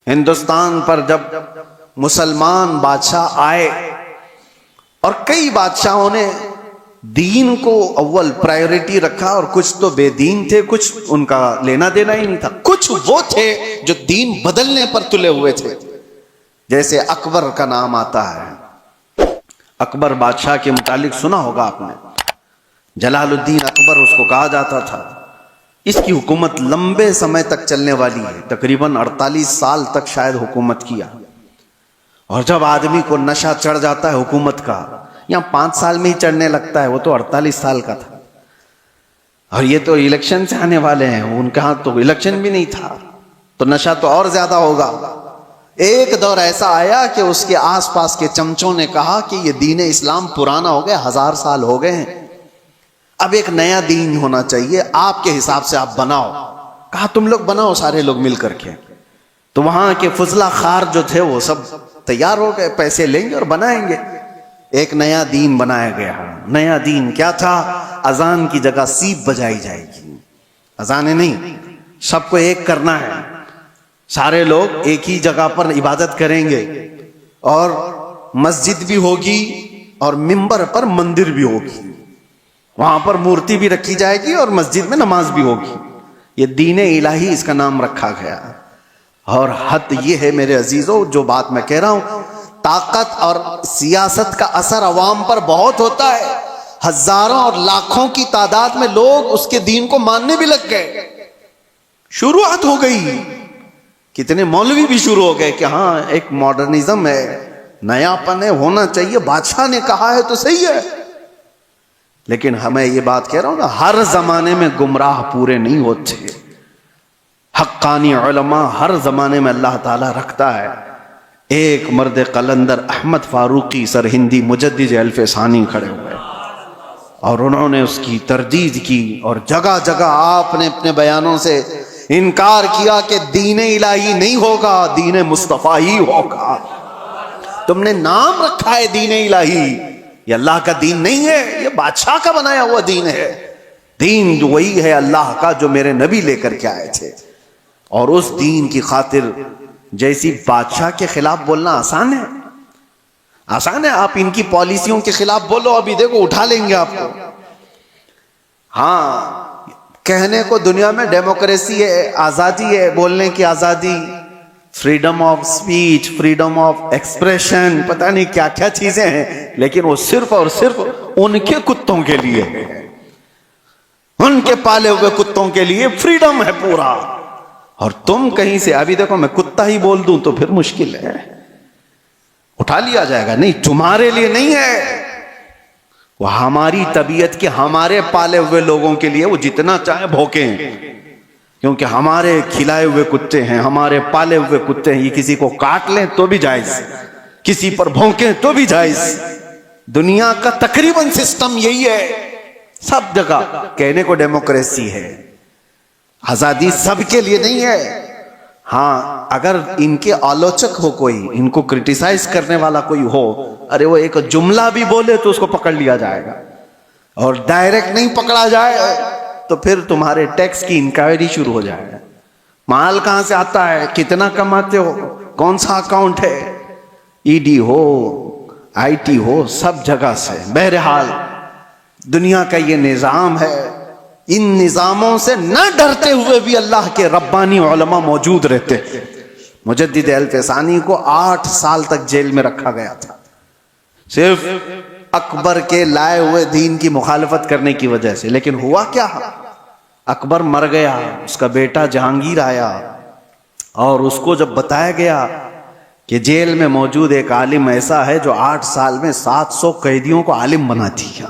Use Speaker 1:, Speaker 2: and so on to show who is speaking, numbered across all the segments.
Speaker 1: ہندوستان پر جب مسلمان بادشاہ آئے اور کئی بادشاہوں نے دین کو اول پرائیورٹی رکھا، اور کچھ تو بے دین تھے، کچھ ان کا لینا دینا ہی نہیں تھا، کچھ وہ تھے جو دین بدلنے پر تلے ہوئے تھے۔ جیسے اکبر کا نام آتا ہے، اکبر بادشاہ کے متعلق سنا ہوگا آپ نے، جلال الدین اکبر اس کو کہا جاتا تھا۔ اس کی حکومت لمبے سمے تک چلنے والی ہے، تقریباً 48 سال تک شاید حکومت کیا۔ اور جب آدمی کو نشہ چڑھ جاتا ہے حکومت کا، یہاں 5 سال میں ہی چڑھنے لگتا ہے، وہ تو 48 سال کا تھا۔ اور یہ تو الیکشن سے آنے والے ہیں، ان کے ہاں تو الیکشن بھی نہیں تھا، تو نشہ تو اور زیادہ ہوگا۔ ایک دور ایسا آیا کہ اس کے آس پاس کے چمچوں نے کہا کہ یہ دین اسلام پرانا ہو گیا، 1000 سال ہو گئے ہیں، اب ایک نیا دین ہونا چاہیے، آپ کے حساب سے آپ بناؤ۔ کہا تم لوگ بناؤ، سارے لوگ مل کر کے۔ تو وہاں کے فضلہ خار جو تھے وہ سب تیار ہو گئے، پیسے لیں گے اور بنائیں گے۔ ایک نیا دین بنایا گیا۔ نیا دین کیا تھا؟ اذان کی جگہ سیپ بجائی جائے گی، اذانیں نہیں، سب کو ایک کرنا ہے، سارے لوگ ایک ہی جگہ پر عبادت کریں گے، اور مسجد بھی ہوگی اور منبر پر مندر بھی ہوگی، وہاں پر مورتی بھی رکھی جائے گی اور مسجد میں نماز بھی ہوگی۔ یہ دین الہی اس کا نام رکھا گیا۔ اور حد یہ ہے میرے عزیزوں، جو بات میں کہہ رہا ہوں، طاقت اور سیاست کا اثر عوام پر بہت ہوتا ہے۔ ہزاروں اور لاکھوں کی تعداد میں لوگ اس کے دین کو ماننے بھی لگ گئے، شروعات ہو گئی۔ کتنے مولوی بھی شروع ہو گئے کہ ہاں ایک ماڈرنزم ہے، نیا پن ہے، ہونا چاہیے، بادشاہ نے کہا ہے تو صحیح ہے۔ لیکن ہمیں یہ بات کہہ رہا ہوں نا، ہر زمانے میں گمراہ پورے نہیں ہوتے، حقانی علماء ہر زمانے میں اللہ تعالیٰ رکھتا ہے۔ ایک مرد قلندر احمد فاروقی سرہندی مجدد الف ثانی کھڑے ہوئے، اور انہوں نے اس کی تردید کی، اور جگہ جگہ آپ نے اپنے بیانوں سے انکار کیا کہ دین الہی نہیں ہوگا، دین مصطفیٰ ہی ہوگا۔ تم نے نام رکھا ہے دین الہی، یہ اللہ کا دین نہیں ہے، یہ بادشاہ کا بنایا ہوا دین ہے۔ دین وہی ہے اللہ کا جو میرے نبی لے کر کے آئے تھے، اور اس دین کی خاطر جیسی بادشاہ کے خلاف بولنا آسان ہے؟ آسان ہے؟ آپ ان کی پالیسیوں کے خلاف بولو، ابھی دیکھو اٹھا لیں گے آپ کو۔ ہاں، کہنے کو دنیا میں ڈیموکریسی ہے، آزادی ہے، بولنے کی آزادی، freedom of speech, freedom of expression, پتہ نہیں کیا کیا چیزیں ہیں، لیکن وہ صرف اور صرف ان کے کتوں کے لیے ہے، ان کے پالے ہوئے کتوں کے لیے فریڈم ہے پورا۔ اور تم کہیں سے ابھی دیکھو میں کتا ہی بول دوں تو پھر مشکل ہے، اٹھا لیا جائے گا۔ نہیں، تمہارے لیے نہیں ہے، وہ ہماری طبیعت کے، ہمارے پالے ہوئے لوگوں کے لیے، وہ جتنا چاہے بھوکیں، کیونکہ ہمارے کھلائے ہوئے کتے ہیں، ہمارے پالے ہوئے کتے ہیں، یہ کسی کو کاٹ لیں تو بھی جائز، کسی پر بھونکیں تو بھی جائز۔ دنیا کا تقریباً سسٹم یہی ہے، سب جگہ کہنے کو ڈیموکریسی ہے، آزادی سب کے لیے نہیں ہے۔ ہاں، اگر ان کے آلوچک ہو کوئی، ان کو کرٹیسائز کرنے والا کوئی ہو، ارے وہ ایک جملہ بھی بولے تو اس کو پکڑ لیا جائے گا، اور ڈائریکٹ نہیں پکڑا جائے تو پھر تمہارے ٹیکس کی انکوائری شروع ہو جائے گا۔ مال کہاں سے آتا ہے، کتنا کماتے ہو، کون سا اکاؤنٹ ہے، E D who, I T ہو، سب جگہ سے۔ بہرحال دنیا کا یہ نظام ہے، ان نظاموں سے نہ ڈرتے ہوئے بھی اللہ کے ربانی علماء موجود رہتے۔ مجدد الف ثانی کو 8 سال تک جیل میں رکھا گیا تھا، صرف اکبر کے لائے ہوئے دین کی مخالفت کرنے کی وجہ سے۔ لیکن ہوا کیا؟ اکبر مر گیا، اس کا بیٹا جہانگیر آیا، اور اس کو جب بتایا گیا کہ جیل میں موجود ایک عالم ایسا ہے جو 8 سال میں 700 قیدیوں کو عالم بنا دیا،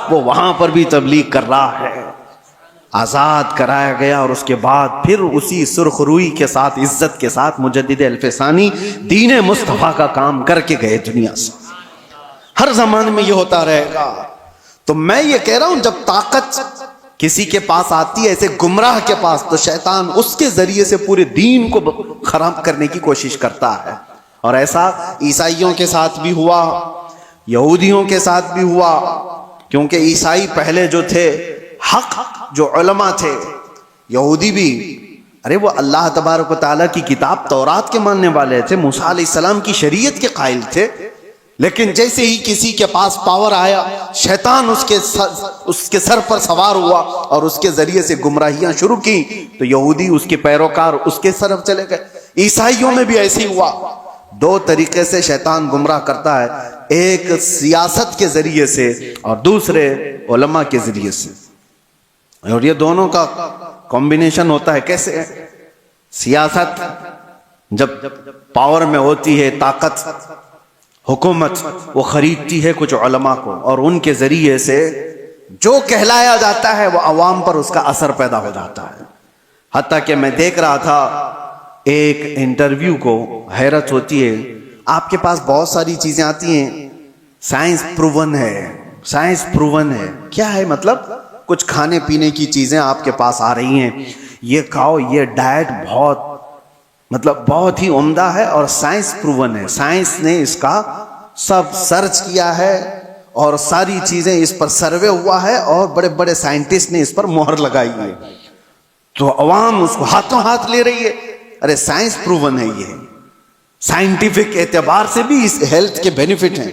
Speaker 1: وہ وہاں پر بھی تبلیغ کر رہا ہے، آزاد کرایا گیا۔ اور اس کے بعد پھر اسی سرخ روئی کے ساتھ، عزت کے ساتھ مجدد الف ثانی دین مصطفیٰ کا کام کر کے گئے دنیا سے۔ ہر زمانے میں یہ ہوتا رہے گا۔ تو میں یہ کہہ رہا ہوں، جب طاقت کسی کے پاس آتی ہے، ایسے گمراہ کے پاس، تو شیطان اس کے ذریعے سے پورے دین کو خراب کرنے کی کوشش کرتا ہے۔ اور ایسا عیسائیوں کے ساتھ بھی ہوا، یہودیوں کے ساتھ بھی ہوا، کیونکہ عیسائی پہلے جو تھے، حق جو علماء تھے، یہودی بھی ارے وہ اللہ تبارک و تعالیٰ کی کتاب تورات کے ماننے والے تھے، موسیٰ علیہ السلام کی شریعت کے قائل تھے، لیکن جیسے ہی کسی کے پاس پاور آیا، شیطان اس کے سر پر سوار ہوا اور اس کے ذریعے سے گمراہیاں شروع کی، تو یہودی اس کے پیروکار اس کے طرف چلے گئے۔ عیسائیوں میں بھی ایسے ہی ہوا۔ دو طریقے سے شیطان گمراہ کرتا ہے، ایک سیاست کے ذریعے سے اور دوسرے علماء کے ذریعے سے، اور یہ دونوں کا کمبینیشن ہوتا ہے۔ کیسے؟ سیاست جب پاور میں ہوتی ہے، طاقت، حکومت، وہ خریدتی ہے کچھ علماء کو، اور ان کے ذریعے سے جو کہلایا جاتا ہے وہ عوام پر اس کا اثر پیدا ہو جاتا ہے۔ حتیٰ کہ میں دیکھ رہا تھا ایک انٹرویو کو، حیرت ہوتی ہے، آپ کے پاس بہت ساری چیزیں آتی ہیں، سائنس پروون ہے، سائنس پروون ہے۔ کیا ہے مطلب؟ کچھ کھانے پینے کی چیزیں آپ کے پاس آ رہی ہیں، یہ کھاؤ، یہ ڈائٹ بہت ہی عمدہ ہے اور سائنس پروون ہے، سائنس نے اس کا سب سرچ کیا ہے اور ساری چیزیں اس پر سروے ہوا ہے اور بڑے بڑے سائنٹسٹ نے اس پر مہر لگائی ہے، تو عوام اس کو ہاتھوں ہاتھ لے رہی ہے۔ ارے سائنس پروون ہے، یہ سائنٹیفک اعتبار سے بھی اس ہیلتھ کے بینیفٹ ہیں۔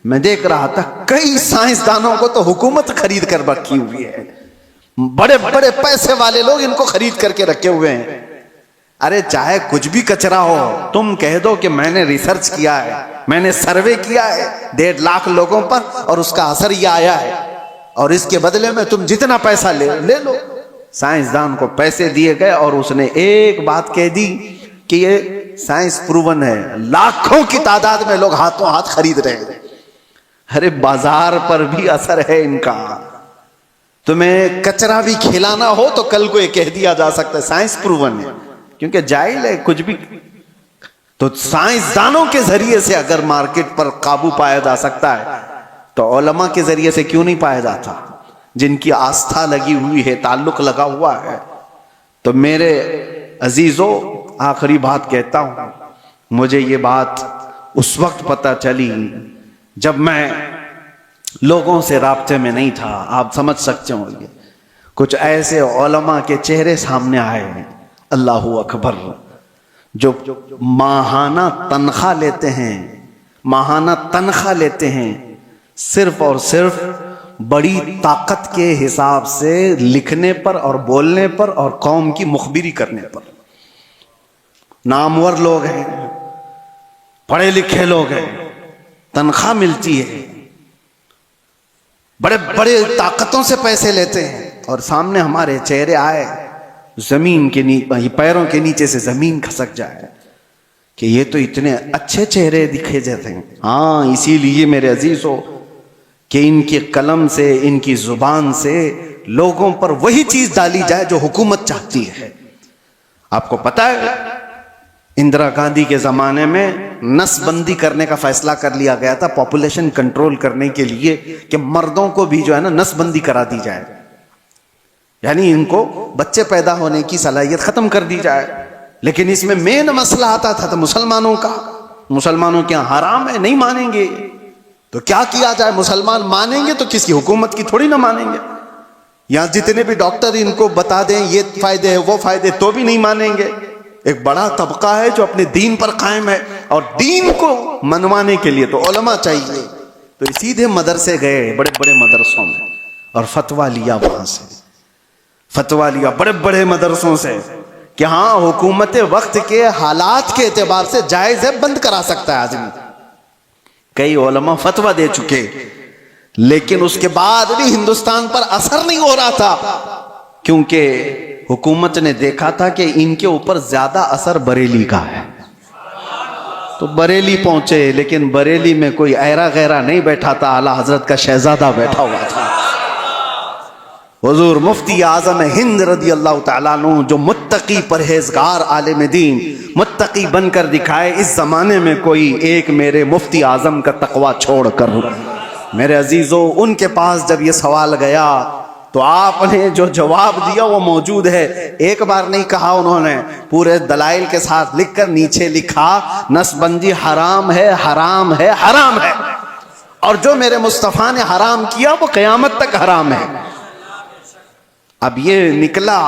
Speaker 1: میں دیکھ رہا تھا کئی سائنسدانوں کو تو حکومت خرید کر رکھی ہوئی ہے، بڑے بڑے پیسے والے لوگ ان کو خرید کر کے رکھے ہوئے ہیں۔ ارے چاہے کچھ بھی کچرا ہو، تم کہہ دو کہ میں نے ریسرچ کیا ہے، میں نے سروے کیا ہے 1.5 لاکھ لوگوں پر اور اس کا اثر یہ آیا ہے، اور اس کے بدلے میں تم جتنا پیسہ لے لو۔ سائنسدان کو پیسے دیے گئے اور اس نے ایک بات کہہ دی کہ یہ سائنس پروون ہے، لاکھوں کی تعداد میں لوگ ہاتھوں ہاتھ خرید رہے ہیں۔ ارے بازار پر بھی اثر ہے ان کا۔ تمہیں کچرا بھی کھلانا ہو تو کل کو یہ کہہ دیا جا سکتا ہے سائنس پروون ہے، کیونکہ جاہل ہے کچھ بھی۔ تو سائنسدانوں کے ذریعے سے اگر مارکیٹ پر قابو پایا جا سکتا ہے تو علماء کے ذریعے سے کیوں نہیں پایا جاتا، جن کی آستھا لگی ہوئی ہے، تعلق لگا ہوا ہے۔ تو میرے عزیزو، آخری بات کہتا ہوں، مجھے یہ بات اس وقت پتہ چلی جب میں لوگوں سے رابطے میں نہیں تھا، آپ سمجھ سکتے ہوں گے، کچھ ایسے علماء کے چہرے سامنے آئے، اللہ اکبر، جو ماہانہ تنخواہ لیتے ہیں صرف اور صرف بڑی طاقت کے حساب سے لکھنے پر اور بولنے پر اور قوم کی مخبری کرنے پر۔ نامور لوگ ہیں، پڑھے لکھے لوگ ہیں، تنخواہ ملتی ہے، بڑے بڑے طاقتوں سے پیسے لیتے ہیں، اور سامنے ہمارے چہرے آئے، زمین کے پیروں کے نیچے سے زمین کھسک جائے کہ یہ تو اتنے اچھے چہرے دکھے جاتے ہیں۔ ہاں، اسی لیے میرے عزیزو کہ ان کے قلم سے، ان کی زبان سے لوگوں پر وہی چیز ڈالی جائے جو حکومت چاہتی ہے۔ آپ کو پتہ ہے اندرا گاندھی کے زمانے میں نس بندی کرنے کا فیصلہ کر لیا گیا تھا، پاپولیشن کنٹرول کرنے کے لیے، کہ مردوں کو بھی جو ہے نا نس بندی کرا دی جائے، یعنی ان کو بچے پیدا ہونے کی صلاحیت ختم کر دی جائے۔ لیکن اس میں مین مسئلہ آتا تھا تو مسلمانوں کا، مسلمانوں کے یہاں حرام ہے، نہیں مانیں گے، تو کیا کیا جائے؟ مسلمان مانیں گے تو کسی حکومت کی تھوڑی نہ مانیں گے، یہاں جتنے بھی ڈاکٹر ان کو بتا دیں یہ فائدے ہیں وہ فائدے، تو بھی نہیں مانیں گے۔ ایک بڑا طبقہ ہے جو اپنے دین پر قائم ہے، اور دین کو منوانے کے لیے تو علماء چاہیے، تو سیدھے مدرسے گئے، بڑے بڑے مدرسوں میں، اور فتویٰ لیا، وہاں سے فتویٰ لیا بڑے بڑے مدرسوں سے کہ ہاں حکومت وقت کے حالات کے اعتبار سے جائز ہے، بند کرا سکتا ہے آدمی۔ کئی علماء فتویٰ دے چکے، لیکن اس کے بعد بھی ہندوستان پر اثر نہیں ہو رہا تھا، کیونکہ حکومت نے دیکھا تھا کہ ان کے اوپر زیادہ اثر بریلی کا ہے، تو بریلی پہنچے، لیکن بریلی میں کوئی ایرا غیرہ نہیں بیٹھا تھا، اعلیٰ حضرت کا شہزادہ بیٹھا ہوا تھا، حضور مفتی اعظم ہند رضی اللہ تعالیٰ عنہ، جو متقی پرہیزگار عالم دین، متقی بن کر دکھائے۔ اس زمانے میں کوئی ایک میرے مفتی اعظم کا تقوی چھوڑ کر، میرے عزیزو، ان کے پاس جب یہ سوال گیا تو آپ نے جو جواب دیا وہ موجود ہے، ایک بار نہیں کہا انہوں نے، پورے دلائل کے ساتھ لکھ کر نیچے لکھا نس بندی حرام ہے، حرام ہے، حرام ہے، اور جو میرے مصطفیٰ نے حرام کیا وہ قیامت تک حرام ہے۔ اب یہ نکلا،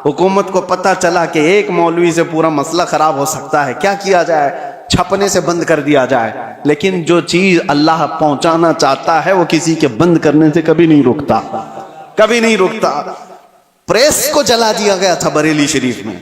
Speaker 1: حکومت کو پتہ چلا کہ ایک مولوی سے پورا مسئلہ خراب ہو سکتا ہے، کیا کیا جائے؟ چھپنے سے بند کر دیا جائے. لیکن جو چیز اللہ پہنچانا چاہتا ہے وہ کسی کے بند کرنے سے کبھی نہیں رکتا، کبھی نہیں رکتا. پریس کو جلا دیا گیا تھا بریلی شریف میں،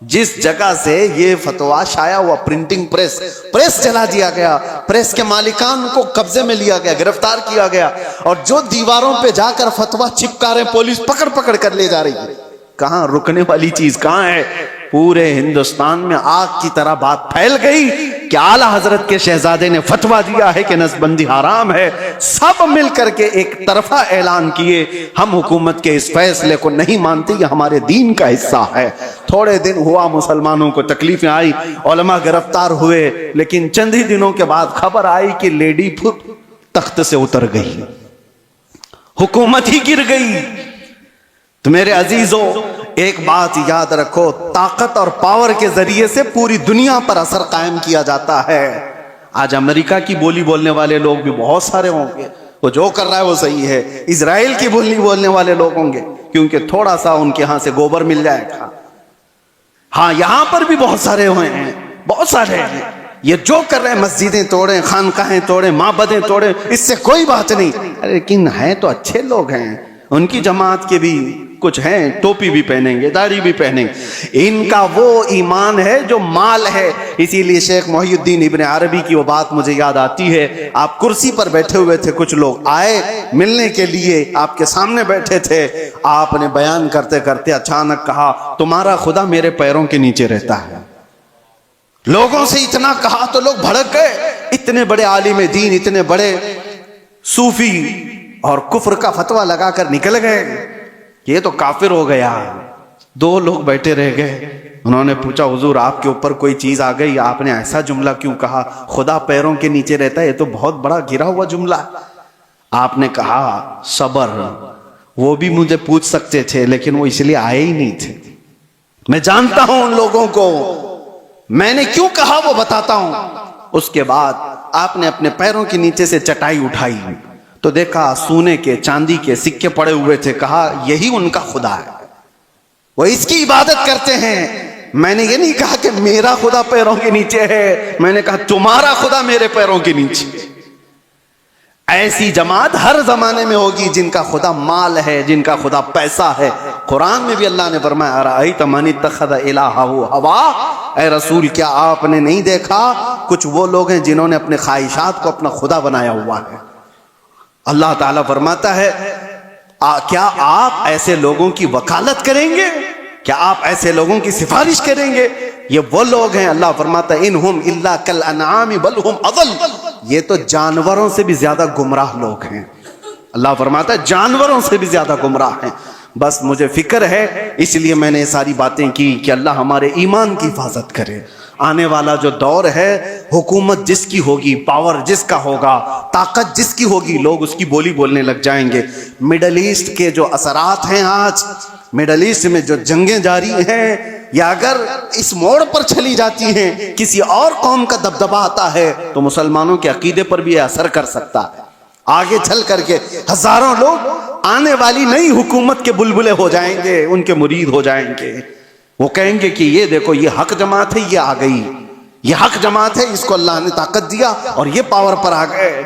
Speaker 1: جس جگہ سے یہ فتویٰ شائع ہوا، پرنٹنگ پریس جلا دیا گیا. پریس کے مالکان کو قبضے میں لیا گیا، گرفتار کیا گیا، اور جو دیواروں پہ جا کر فتویٰ چپکا رہے پولیس پکڑ پکڑ کر لے جا رہی ہے. کہاں رکنے والی چیز کہاں ہے؟ پورے ہندوستان میں آگ کی طرح بات پھیل گئی کہ اعلیٰ حضرت کے شہزادے نے فتویٰ دیا ہے کہ نسب بندی حرام ہے. سب مل کر کے ایک طرفہ اعلان کیے، ہم حکومت کے اس فیصلے کو نہیں مانتے، یہ ہمارے دین کا حصہ ہے. تھوڑے دن ہوا، مسلمانوں کو تکلیفیں آئی، علماء گرفتار ہوئے، لیکن چند ہی دنوں کے بعد خبر آئی کہ لیڈی پھر تخت سے اتر گئی، حکومت ہی گر گئی. تو میرے عزیزو، ایک بات یاد رکھو، طاقت اور پاور کے ذریعے سے پوری دنیا پر اثر قائم کیا جاتا ہے. آج امریکہ کی بولی بولنے والے لوگ بھی بہت سارے ہوں گے، وہ جو کر رہا ہے وہ صحیح ہے. اسرائیل کی بولی بولنے والے لوگ ہوں گے کیونکہ تھوڑا سا ان کے ہاں سے گوبر مل جائے گا. ہاں یہاں پر بھی بہت سارے ہوئے ہیں، بہت سارے ہیں. یہ جو کر رہے ہیں، مسجدیں توڑیں، خانقاہیں توڑیں، معبدیں توڑیں، اس سے کوئی بات نہیں. لیکن ہیں تو اچھے لوگ ہیں، ان کی جماعت کے بھی کچھ ہیں، ٹوپی بھی پہنیں گے، داڑھی بھی پہنیں گے. ان کا وہ ایمان ہے جو مال ہے. اسی لیے شیخ محی الدین ابن عربی کی وہ بات مجھے یاد آتی ہے. آپ کرسی پر بیٹھے ہوئے تھے، کچھ لوگ آئے ملنے کے لیے، آپ کے سامنے بیٹھے تھے. آپ نے بیان کرتے کرتے اچانک کہا، تمہارا خدا میرے پیروں کے نیچے رہتا ہے. لوگوں سے اتنا کہا تو لوگ بھڑک گئے. اتنے بڑے عالم دین، اتنے بڑے صوفی، اور کفر کا فتویٰ لگا کر نکل گئے. یہ تو کافر ہو گیا. دو لوگ بیٹھے رہ گئے. انہوں نے پوچھا، حضور آپ کے اوپر کوئی چیز آ گئی؟ آپ نے ایسا جملہ کیوں کہا، خدا پیروں کے نیچے رہتا ہے؟ یہ تو بہت بڑا گرا ہوا جملہ. آپ نے کہا، صبر. وہ بھی مجھے پوچھ سکتے تھے لیکن وہ اس لیے آئے ہی نہیں تھے. میں جانتا ہوں ان لوگوں کو، میں نے کیوں کہا وہ بتاتا ہوں. اس کے بعد آپ نے اپنے پیروں کے نیچے سے چٹائی اٹھائی تو دیکھا سونے کے، چاندی کے سکے پڑے ہوئے تھے. کہا یہی ان کا خدا ہے، وہ اس کی عبادت کرتے ہیں. میں نے یہ نہیں کہا کہ میرا خدا پیروں کے نیچے ہے، میں نے کہا تمہارا خدا میرے پیروں کے نیچے. ایسی جماعت ہر زمانے میں ہوگی جن کا خدا مال ہے، جن کا خدا پیسہ ہے. قرآن میں بھی اللہ نے فرمایا، ارأیت من اتخذ الہہ ہوا. اے رسول، کیا آپ نے نہیں دیکھا کچھ وہ لوگ ہیں جنہوں نے اپنے خواہشات کو اپنا خدا بنایا ہوا ہے. اللہ تعالیٰ فرماتا ہے، کیا آپ ایسے لوگوں کی وکالت کریں گے؟ کیا آپ ایسے لوگوں کی سفارش کریں گے؟ یہ وہ لوگ ہیں، اللہ فرماتا ہے، انہم الا کالانعام بل ہم اضل. یہ تو جانوروں سے بھی زیادہ گمراہ لوگ ہیں. اللہ فرماتا ہے جانوروں سے بھی زیادہ گمراہ ہیں. بس مجھے فکر ہے، اس لیے میں نے یہ ساری باتیں کی کہ اللہ ہمارے ایمان کی حفاظت کرے. آنے والا جو دور ہے، حکومت جس کی ہوگی، پاور جس کا ہوگا، طاقت جس کی ہوگی، لوگ اس کی بولی بولنے لگ جائیں گے. مڈل ایسٹ کے جو اثرات ہیں، آج مڈل ایسٹ میں جو جنگیں جاری ہیں، یا اگر اس موڑ پر چلی جاتی ہیں، کسی اور قوم کا دبدبہ آتا ہے تو مسلمانوں کے عقیدے پر بھی یہ اثر کر سکتا ہے. آگے چل کر کے ہزاروں لوگ آنے والی نئی حکومت کے بلبلے ہو جائیں گے، ان کے مرید ہو جائیں گے. وہ کہیں گے کہ یہ دیکھو، یہ حق جماعت ہے، یہ آ گئی، یہ حق جماعت ہے، اس کو اللہ نے طاقت دیا اور یہ پاور پر آ گئے.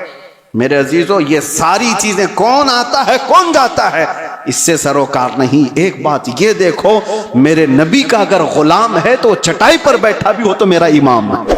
Speaker 1: میرے عزیزو، یہ ساری چیزیں کون آتا ہے کون جاتا ہے، اس سے سروکار نہیں. ایک بات یہ دیکھو، میرے نبی کا اگر غلام ہے تو چٹائی پر بیٹھا بھی ہو تو میرا امام ہے،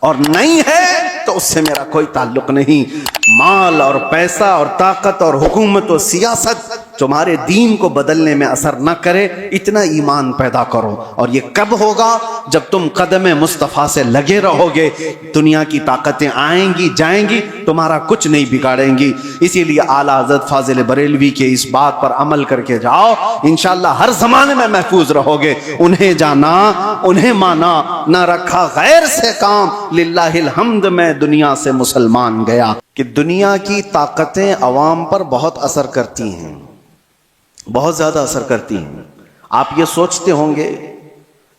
Speaker 1: اور نہیں ہے تو اس سے میرا کوئی تعلق نہیں. مال اور پیسہ اور طاقت اور حکومت و سیاست تمہارے دین کو بدلنے میں اثر نہ کرے، اتنا ایمان پیدا کرو. اور یہ کب ہوگا؟ جب تم قدم مصطفیٰ سے لگے رہو گے. دنیا کی طاقتیں آئیں گی جائیں گی، تمہارا کچھ نہیں بگاڑیں گی. اسی لیے اعلیٰ حضرت فاضل بریلوی کے اس بات پر عمل کر کے جاؤ، انشاءاللہ ہر زمانے میں محفوظ رہو گے. انہیں جانا، انہیں مانا، نہ رکھا غیر سے کام، للہ الحمد میں دنیا سے مسلمان گیا. کہ دنیا کی طاقتیں عوام پر بہت اثر کرتی ہیں، بہت زیادہ اثر کرتی ہیں. آپ یہ سوچتے ہوں گے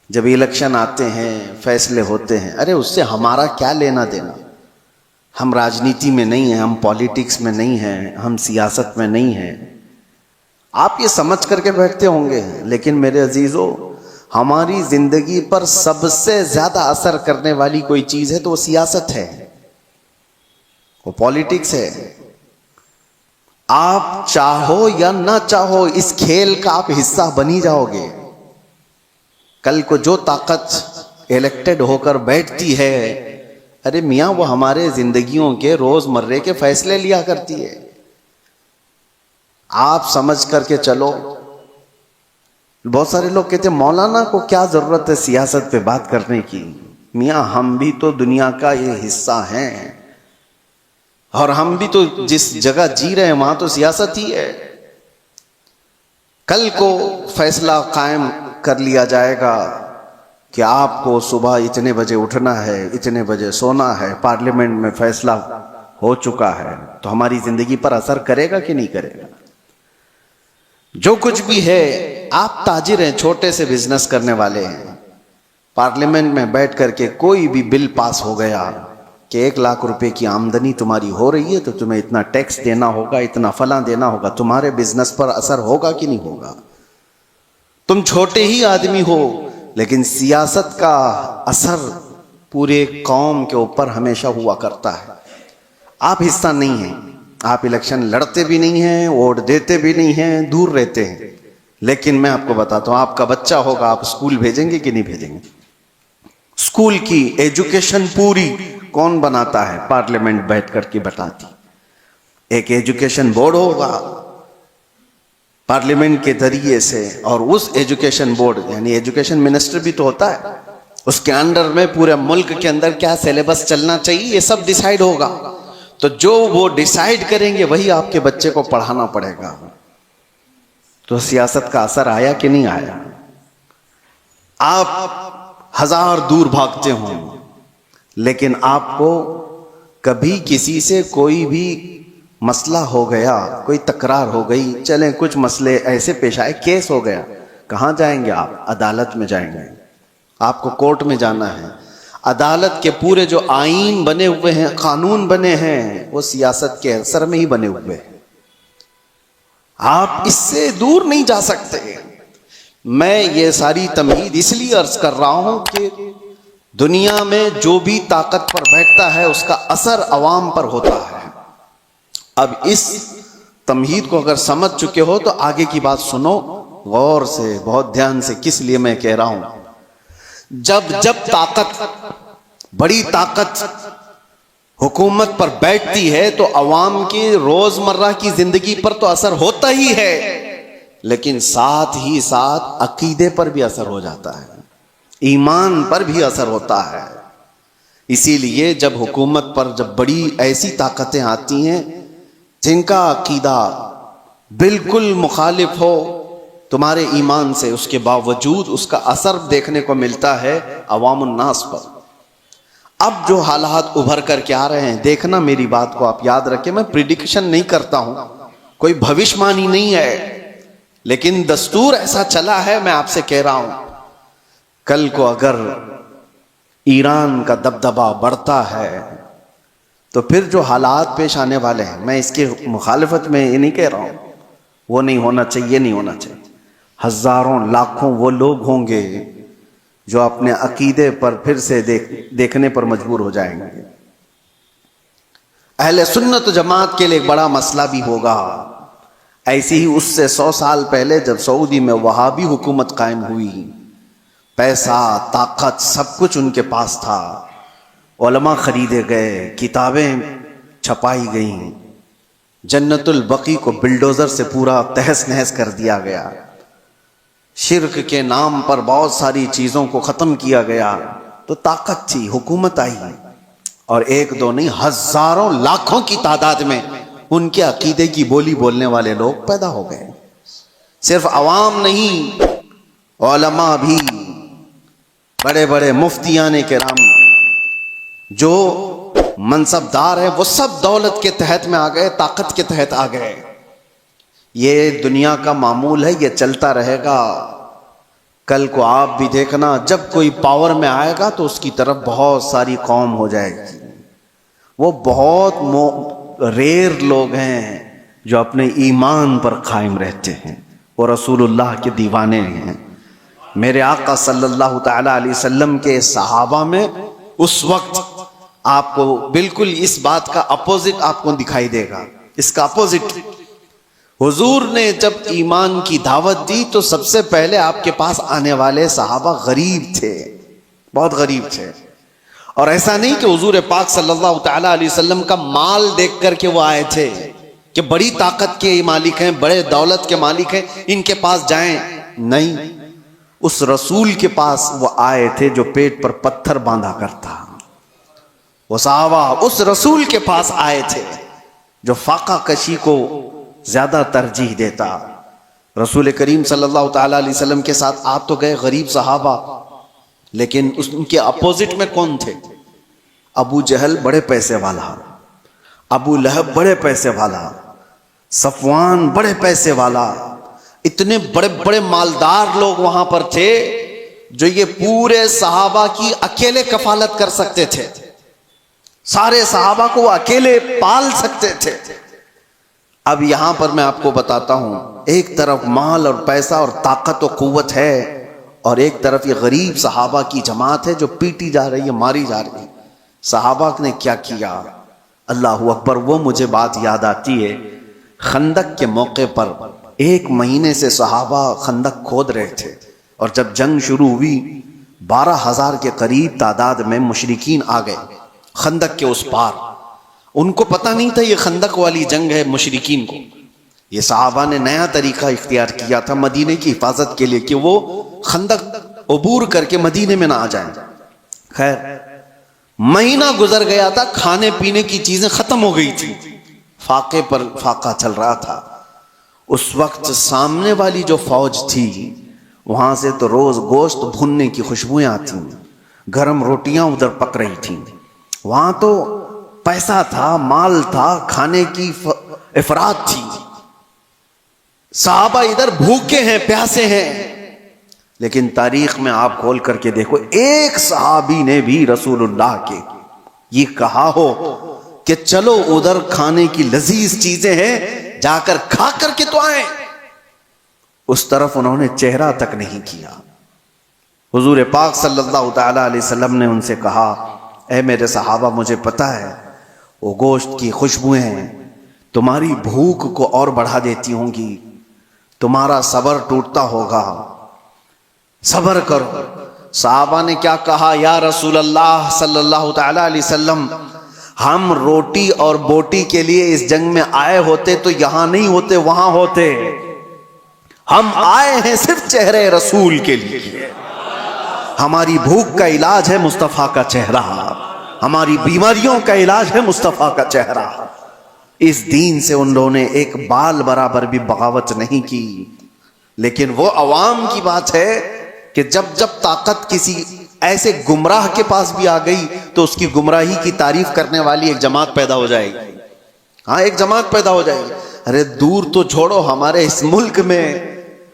Speaker 1: جب الیکشن آتے ہیں، فیصلے ہوتے ہیں، ارے اس سے ہمارا کیا لینا دینا، ہم راجنیتی میں نہیں ہیں، ہم پالیٹکس میں نہیں ہیں، ہم سیاست میں نہیں ہیں. آپ یہ سمجھ کر کے بیٹھتے ہوں گے، لیکن میرے عزیزو، ہماری زندگی پر سب سے زیادہ اثر کرنے والی کوئی چیز ہے تو وہ سیاست ہے، وہ پالیٹکس ہے۔ آپ چاہو یا نہ چاہو اس کھیل کا آپ حصہ بنی جاؤ گے۔ کل کو جو طاقت الیکٹڈ ہو کر بیٹھتی ہے، ارے میاں وہ ہمارے زندگیوں کے روز مرے کے فیصلے لیا کرتی ہے۔ آپ سمجھ کر کے چلو۔ بہت سارے لوگ کہتے ہیں مولانا کو کیا ضرورت ہے سیاست پہ بات کرنے کی؟ میاں ہم بھی تو دنیا کا یہ حصہ ہیں، اور ہم بھی تو جس جگہ جی رہے ہیں وہاں تو سیاست ہی ہے۔ کل کو فیصلہ قائم کر لیا جائے گا کہ آپ کو صبح اتنے بجے اٹھنا ہے، اتنے بجے سونا ہے، پارلیمنٹ میں فیصلہ ہو چکا ہے، تو ہماری زندگی پر اثر کرے گا کہ نہیں کرے گا؟ جو کچھ بھی ہے، آپ تاجر ہیں، چھوٹے سے بزنس کرنے والے ہیں، پارلیمنٹ میں بیٹھ کر کے کوئی بھی بل پاس ہو گیا کہ 1,00,000 روپے کی آمدنی تمہاری ہو رہی ہے تو تمہیں اتنا ٹیکس دینا ہوگا، اتنا فلاں دینا ہوگا، تمہارے بزنس پر اثر ہوگا کہ نہیں ہوگا؟ تم چھوٹے ہی آدمی ہو، لیکن سیاست کا اثر پورے قوم کے اوپر ہمیشہ ہوا کرتا ہے۔ آپ حصہ نہیں ہیں، آپ الیکشن لڑتے بھی نہیں ہیں، ووٹ دیتے بھی نہیں ہیں، دور رہتے ہیں، لیکن میں آپ کو بتاتا ہوں، آپ کا بچہ ہوگا، آپ اسکول بھیجیں گے کہ نہیں بھیجیں گے؟ اسکول کی ایجوکیشن پوری کون بناتا ہے؟ پارلیمنٹ بیٹھ کر کے بتاتی۔ ایک ایجوکیشن بورڈ ہوگا پارلیمنٹ کے ذریعے سے، اور اس ایجوکیشن بورڈ یعنی ایجوکیشن منسٹر بھی تو ہوتا ہے، اس کے انڈر میں پورے ملک کے اندر کیا سلیبس چلنا چاہیے یہ سب ڈیسائیڈ ہوگا۔ تو جو وہ ڈیسائیڈ کریں گے وہی آپ کے بچے کو پڑھانا پڑے گا۔ تو سیاست کا اثر آیا کہ نہیں آیا؟ آپ ہزار دور بھاگتے ہوں، لیکن آپ کو کبھی کسی سے کوئی بھی مسئلہ ہو گیا، کوئی تکرار ہو گئی، چلیں کچھ مسئلے ایسے پیش آئے، کیس ہو گیا، کہاں جائیں گے آپ؟ عدالت میں جائیں گے، آپ کو کورٹ میں جانا ہے۔ عدالت کے پورے جو آئین بنے ہوئے ہیں، قانون بنے ہیں، وہ سیاست کے اثر میں ہی بنے ہوئے ہیں، آپ اس سے دور نہیں جا سکتے۔ میں یہ ساری تمہید اس لیے عرض کر رہا ہوں کہ دنیا میں جو بھی طاقت پر بیٹھتا ہے اس کا اثر عوام پر ہوتا ہے۔ اب اس تمہید کو اگر سمجھ چکے ہو تو آگے کی بات سنو غور سے، بہت دھیان سے، کس لیے میں کہہ رہا ہوں۔ جب طاقت، بڑی طاقت حکومت پر بیٹھتی ہے تو عوام کی روزمرہ کی زندگی پر تو اثر ہوتا ہی ہے، لیکن ساتھ ہی ساتھ عقیدے پر بھی اثر ہو جاتا ہے، ایمان پر بھی اثر ہوتا ہے۔ اسی لیے جب حکومت پر جب بڑی ایسی طاقتیں آتی ہیں جن کا عقیدہ بالکل مخالف ہو تمہارے ایمان سے، اس کے باوجود اس کا اثر دیکھنے کو ملتا ہے عوام الناس پر۔ اب جو حالات ابھر کر کے آ رہے ہیں، دیکھنا میری بات کو آپ یاد رکھیں، میں پریڈکشن نہیں کرتا ہوں، کوئی بھوشمانی نہیں ہے، لیکن دستور ایسا چلا ہے، میں آپ سے کہہ رہا ہوں کل کو اگر ایران کا دبدبہ بڑھتا ہے تو پھر جو حالات پیش آنے والے ہیں، میں اس کی مخالفت میں یہ نہیں کہہ رہا ہوں وہ نہیں ہونا چاہیے، نہیں ہونا چاہیے، ہزاروں لاکھوں وہ لوگ ہوں گے جو اپنے عقیدے پر پھر سے دیکھنے پر مجبور ہو جائیں گے۔ اہل سنت و جماعت کے لیے ایک بڑا مسئلہ بھی ہوگا۔ ایسی ہی اس سے 100 سال پہلے جب سعودی میں وہابی حکومت قائم ہوئی، پیسہ، طاقت، سب کچھ ان کے پاس تھا، علماء خریدے گئے، کتابیں چھپائی گئیں، جنت البقیع کو بلڈوزر سے پورا تہس نہس کر دیا گیا، شرک کے نام پر بہت ساری چیزوں کو ختم کیا گیا، تو طاقت تھی، حکومت آئی، اور ایک دو نہیں، ہزاروں لاکھوں کی تعداد میں ان کے عقیدے کی بولی بولنے والے لوگ پیدا ہو گئے۔ صرف عوام نہیں، علماء بھی، بڑے بڑے مفتیان کرام جو منصب دار ہیں، وہ سب دولت کے تحت میں آ گئے، طاقت کے تحت آ گئے۔ یہ دنیا کا معمول ہے، یہ چلتا رہے گا۔ کل کو آپ بھی دیکھنا، جب کوئی پاور میں آئے گا تو اس کی طرف بہت ساری قوم ہو جائے گی۔ وہ بہت ریئر لوگ ہیں جو اپنے ایمان پر قائم رہتے ہیں، وہ رسول اللہ کے دیوانے ہیں۔ میرے آقا صلی اللہ تعالی علیہ وسلم کے صحابہ میں اس وقت آپ کو بالکل اس بات کا اپوزٹ آپ کو دکھائی دے گا۔ اس کا اپوزٹ، حضور نے جب ایمان کی دعوت دی تو سب سے پہلے آپ کے پاس آنے والے صحابہ غریب تھے، بہت غریب تھے، اور ایسا نہیں کہ حضور پاک صلی اللہ تعالی علیہ وسلم کا مال دیکھ کر کے وہ آئے تھے کہ بڑی طاقت کے مالک ہیں، بڑے دولت کے مالک ہیں، ان کے پاس جائیں، نہیں، اس رسول کے پاس وہ آئے تھے جو پیٹ پر پتھر باندھا کرتا۔ وہ صحابہ اس رسول کے پاس آئے تھے جو فاقہ کشی کو زیادہ ترجیح دیتا۔ رسول کریم صلی اللہ تعالی علیہ وسلم کے ساتھ آپ تو گئے غریب صحابہ، لیکن ان کے اپوزٹ میں کون تھے؟ ابو جہل بڑے پیسے والا، ابو لہب بڑے پیسے والا، صفوان بڑے پیسے والا، اتنے بڑے بڑے مالدار لوگ وہاں پر تھے جو یہ پورے صحابہ کی اکیلے کفالت کر سکتے تھے، سارے صحابہ کو وہ اکیلے پال سکتے تھے۔ اب یہاں پر میں آپ کو بتاتا ہوں، ایک طرف مال اور پیسہ اور طاقت و قوت ہے، اور ایک طرف یہ غریب صحابہ کی جماعت ہے جو پیٹی جا رہی ہے، ماری جا رہی ہے۔ صحابہ نے کیا کیا؟ اللہ اکبر! وہ مجھے بات یاد آتی ہے، خندق کے موقع پر 1 مہینے سے صحابہ خندق کھود رہے تھے، اور جب جنگ شروع ہوئی 12,000 کے قریب تعداد میں مشرکین آ گئے خندق کے اس پار۔ ان کو پتہ نہیں تھا یہ خندق والی جنگ ہے مشرکین کو۔ یہ صحابہ نے نیا طریقہ اختیار کیا تھا مدینے کی حفاظت کے لیے کہ وہ خندق عبور کر کے مدینے میں نہ آ جائیں۔ خیر، مہینہ گزر گیا تھا، کھانے پینے کی چیزیں ختم ہو گئی تھی، فاقے پر فاقہ چل رہا تھا۔ اس وقت سامنے والی جو فوج تھی وہاں سے تو روز گوشت بھوننے کی خوشبوئیں آتی، گرم روٹیاں ادھر پک رہی تھیں، وہاں تو پیسہ تھا، مال تھا، کھانے کی افراد تھی۔ صحابہ ادھر بھوکے ہیں، پیاسے ہیں، لیکن تاریخ میں آپ کھول کر کے دیکھو ایک صحابی نے بھی رسول اللہ کے یہ کہا ہو کہ چلو ادھر کھانے کی لذیذ چیزیں ہیں، جا کر کھا کر کے تو آئیں، اس طرف انہوں نے چہرہ تک نہیں کیا۔ حضور پاک صلی اللہ تعالی علیہ وسلم نے ان سے کہا، اے میرے صحابہ، مجھے پتا ہے وہ گوشت کی خوشبوئیں ہیں تمہاری بھوک کو اور بڑھا دیتی ہوں گی، تمہارا صبر ٹوٹتا ہوگا، صبر کرو۔ صحابہ نے کیا کہا؟ یا رسول اللہ صلی اللہ تعالی علیہ وسلم، ہم روٹی اور بوٹی کے لیے اس جنگ میں آئے ہوتے تو یہاں نہیں ہوتے، وہاں ہوتے، ہم آئے ہیں صرف چہرے رسول کے لیے۔ ہماری بھوک کا علاج ہے مصطفیٰ کا چہرہ، ہماری بیماریوں کا علاج ہے مصطفیٰ کا چہرہ۔ اس دین سے ان لوگوں نے ایک بال برابر بھی بغاوت نہیں کی۔ لیکن وہ عوام کی بات ہے کہ جب جب طاقت کسی ایسے گمراہ کے پاس بھی آ گئی تو اس کی گمراہی کی تعریف کرنے والی ایک جماعت پیدا ہو جائے گی۔ ہاں، ایک جماعت پیدا ہو جائے گی۔ ارے دور تو چھوڑو، ہمارے اس ملک میں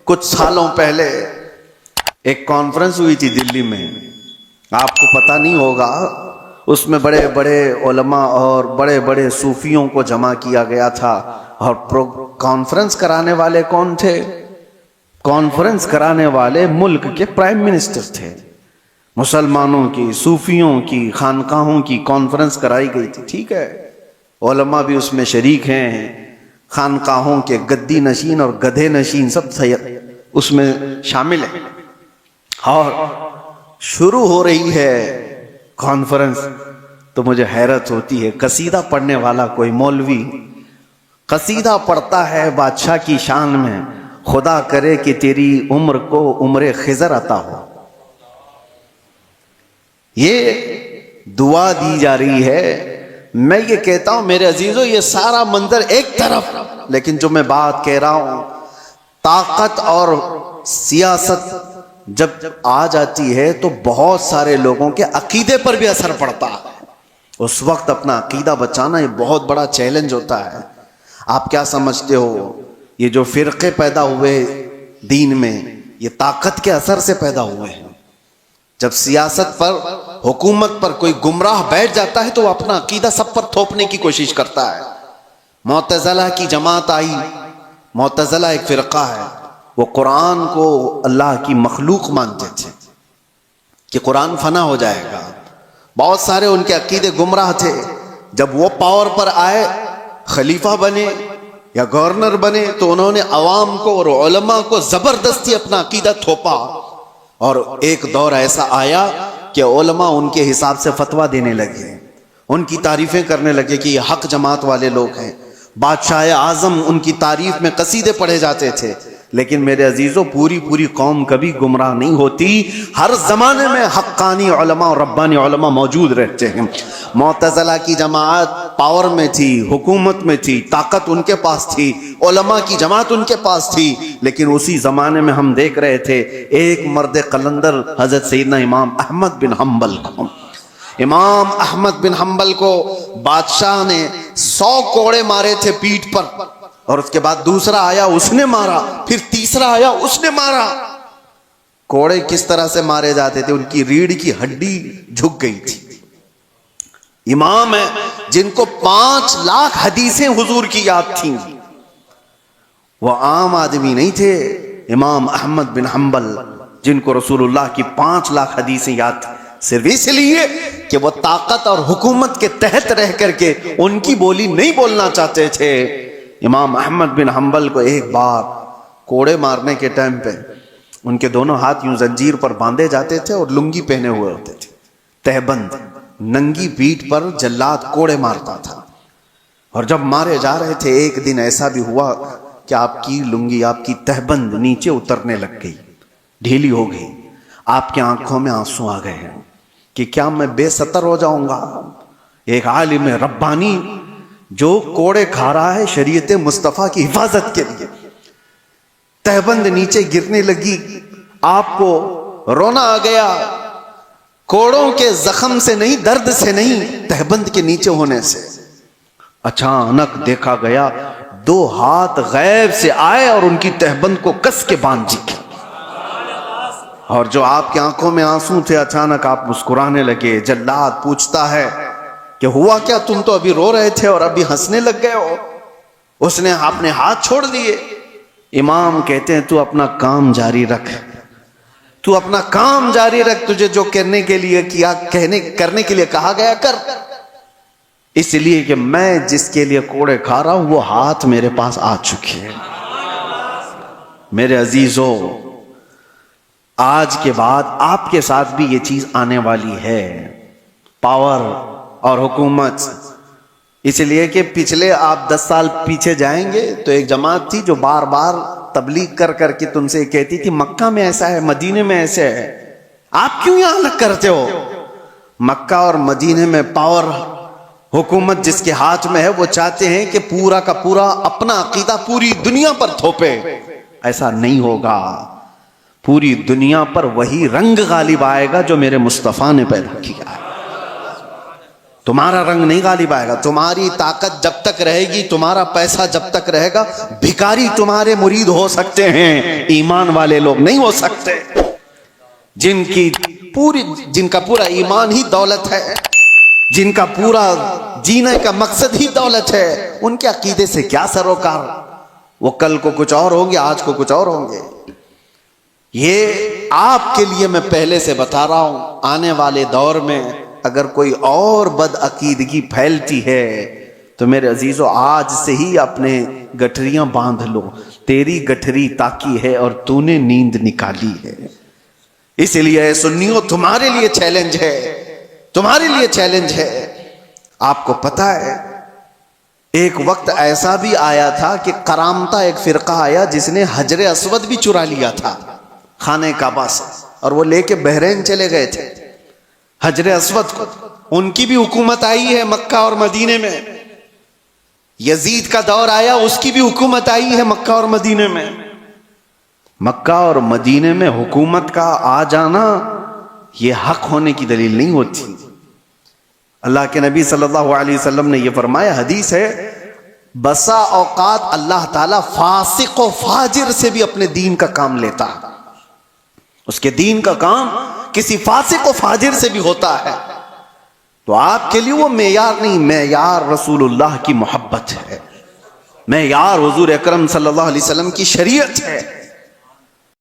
Speaker 1: کچھ سالوں پہلے ایک کانفرنس ہوئی تھی دلی میں، آپ کو پتہ نہیں ہوگا، اس میں بڑے بڑے علماء اور بڑے بڑے صوفیوں کو جمع کیا گیا تھا، اور کانفرنس کرانے والے کون تھے؟ کانفرنس کرانے والے ملک کے پرائم منسٹر تھے۔ مسلمانوں کی، صوفیوں کی خانقاہوں کی کانفرنس کرائی گئی تھی، ٹھیک ہے، علماء بھی اس میں شریک ہیں، خانقاہوں کے گدی نشین اور گدھے نشین سب اس میں شامل ہیں، اور شروع ہو رہی ہے کانفرنس تو مجھے حیرت ہوتی ہے، قصیدہ پڑھنے والا کوئی مولوی قصیدہ پڑھتا ہے بادشاہ کی شان میں، خدا کرے کہ تیری عمر کو عمر خضر عطا ہو، یہ دعا دی جا رہی ہے۔ میں یہ کہتا ہوں میرے عزیزو، یہ سارا منظر ایک طرف، لیکن جو میں بات کہہ رہا ہوں، طاقت اور سیاست جب آ جاتی ہے تو بہت سارے لوگوں کے عقیدے پر بھی اثر پڑتا ہے۔ اس وقت اپنا عقیدہ بچانا یہ بہت بڑا چیلنج ہوتا ہے۔ آپ کیا سمجھتے ہو یہ جو فرقے پیدا ہوئے دین میں، یہ طاقت کے اثر سے پیدا ہوئے ہیں؟ جب سیاست پر، حکومت پر کوئی گمراہ بیٹھ جاتا ہے تو وہ اپنا عقیدہ سب پر تھوپنے کی کوشش کرتا ہے۔ معتزلہ کی جماعت آئی. معتزلہ ایک فرقہ ہے، وہ قرآن کو اللہ کی مخلوق مانتے تھے کہ قرآن فنا ہو جائے گا. بہت سارے ان کے عقیدے گمراہ تھے. جب وہ پاور پر آئے، خلیفہ بنے یا گورنر بنے، تو انہوں نے عوام کو اور علماء کو زبردستی اپنا عقیدہ تھوپا. اور ایک دور ایسا آیا کہ علماء ان کے حساب سے فتویٰ دینے لگے، ان کی تعریفیں کرنے لگے کہ یہ حق جماعت والے لوگ ہیں. بادشاہ اعظم ان کی تعریف میں قصیدے پڑھے جاتے تھے. لیکن میرے عزیزوں، پوری قوم کبھی گمراہ نہیں ہوتی. ہر زمانے میں حقانی علماء اور ربانی علماء موجود رہتے ہیں. معتزلہ کی جماعت پاور میں تھی، حکومت میں تھی، طاقت ان کے پاس تھی، علماء کی جماعت ان کے پاس تھی. لیکن اسی زمانے میں ہم دیکھ رہے تھے ایک مرد قلندر حضرت سیدنا امام احمد بن حنبل کو. امام احمد بن حنبل کو بادشاہ نے 100 کوڑے مارے تھے پیٹھ پر، اور اس کے بعد دوسرا آیا اس نے مارا، پھر تیسرا آیا اس نے مارا. کوڑے کس طرح سے مارے جاتے تھے؟ ان کی ریڑھ کی ہڈی جھک گئی تھی. امام ہے جن کو 5 لاکھ حدیثیں حضور کی یاد تھیں. وہ عام آدمی نہیں تھے. امام احمد بن حنبل جن کو رسول اللہ کی 5 لاکھ حدیثیں یاد تھیں، صرف اس لیے کہ وہ طاقت اور حکومت کے تحت رہ کر کے ان کی بولی نہیں بولنا چاہتے تھے. امام احمد بن حنبل کو ایک بار کوڑے مارنے کے ٹائم پہ ان کے دونوں ہاتھ یوں زنجیر پر باندھے جاتے تھے اور لنگی پہنے ہوئے ہوتے تھے، تہبند. ننگی پیٹھ پر جلاد کوڑے مارتا تھا. اور جب مارے جا رہے تھے، ایک دن ایسا بھی ہوا کہ آپ کی لنگی، آپ کی تہبند نیچے اترنے لگ گئی، ڈھیلی ہو گئی. آپ کی آنکھوں میں آنسو آ گئے ہیں کہ کیا میں بے ستر ہو جاؤں گا؟ ایک عالم ربانی جو کوڑے کھا رہا ہے شریعت مصطفیٰ کی حفاظت کے لیے، تہبند نیچے گرنے لگی. آپ کو رونا آ گیا، کوڑوں کے زخم سے نہیں، درد سے نہیں، تہبند کے نیچے ہونے سے. اچانک دیکھا گیا 2 ہاتھ غیب سے آئے اور ان کی تہبند کو کس کے باندھ دی. اور جو آپ کی آنکھوں میں آنسو تھے، اچانک آپ مسکرانے لگے. جلاد پوچھتا ہے کہ ہوا کیا؟ تم تو ابھی رو رہے تھے اور ابھی ہنسنے لگ گئے ہو. اس نے اپنے ہاتھ چھوڑ دیے. امام کہتے ہیں تو اپنا کام جاری رکھ، تو اپنا کام جاری رکھ، تجھے جو کرنے کے لیے کرنے کے لیے کہا گیا کر. اس لیے کہ میں جس کے لیے کوڑے کھا رہا ہوں وہ ہاتھ میرے پاس آ چکے ہیں. میرے عزیزو، آج کے بعد آپ کے ساتھ بھی یہ چیز آنے والی ہے، پاور اور حکومت. اس لیے کہ پچھلے آپ 10 سال پیچھے جائیں گے تو ایک جماعت تھی جو بار بار تبلیغ کر کے تم سے کہتی تھی مکہ میں ایسا ہے، مدینے میں ایسے ہے، آپ کیوں یہاں الگ کرتے ہو؟ مکہ اور مدینے میں پاور، حکومت جس کے ہاتھ میں ہے، وہ چاہتے ہیں کہ پورا کا پورا اپنا عقیدہ پوری دنیا پر تھوپے. ایسا نہیں ہوگا. پوری دنیا پر وہی رنگ غالب آئے گا جو میرے مصطفیٰ نے پیدا کیا ہے. تمہارا رنگ نہیں غالب آئے گا. تمہاری طاقت جب تک رہے گی، تمہارا پیسہ جب تک رہے گا، بھکاری تمہارے مرید ہو سکتے ہیں، ایمان والے لوگ نہیں ہو سکتے. جن کا پورا ایمان ہی دولت ہے، جن کا پورا جینے کا مقصد ہی دولت ہے، ان کے عقیدے سے کیا سروکار؟ وہ کل کو کچھ اور ہوں گے، آج کو کچھ اور ہوں گے. یہ آپ کے لیے میں پہلے سے بتا رہا ہوں، آنے والے دور میں اگر کوئی اور بد عقیدگی پھیلتی ہے تو میرے عزیزو آج سے ہی اپنے گٹھریاں باندھ لو. تیری گٹھری تاکی ہے اور تو نے نیند نکالی ہے. اس لیے سنیوں تمہارے لیے چیلنج ہے، تمہارے لیے چیلنج ہے. آپ کو پتا ہے ایک وقت ایسا بھی آیا تھا کہ کرامتا ایک فرقہ آیا جس نے حجر اسود بھی چرا لیا تھا خانہ کعبہ سے، اور وہ لے کے بحرین چلے گئے تھے حجر اسود کو. ان کی بھی حکومت آئی ہے مکہ اور مدینے میں. یزید کا دور آیا، اس کی بھی حکومت آئی ہے مکہ اور مدینے میں. مکہ اور مدینے میں حکومت کا آ جانا یہ حق ہونے کی دلیل نہیں ہوتی. اللہ کے نبی صلی اللہ علیہ وسلم نے یہ فرمایا، حدیث ہے، بسا اوقات اللہ تعالیٰ فاسق و فاجر سے بھی اپنے دین کا کام لیتا ہے. اس کے دین کا کام کسی فاسق و فاجر سے بھی ہوتا ہے. تو آپ کے لیے وہ معیار نہیں، معیار رسول اللہ کی محبت ہے. میں یار حضور اکرم صلی اللہ علیہ وسلم کی شریعت ہے.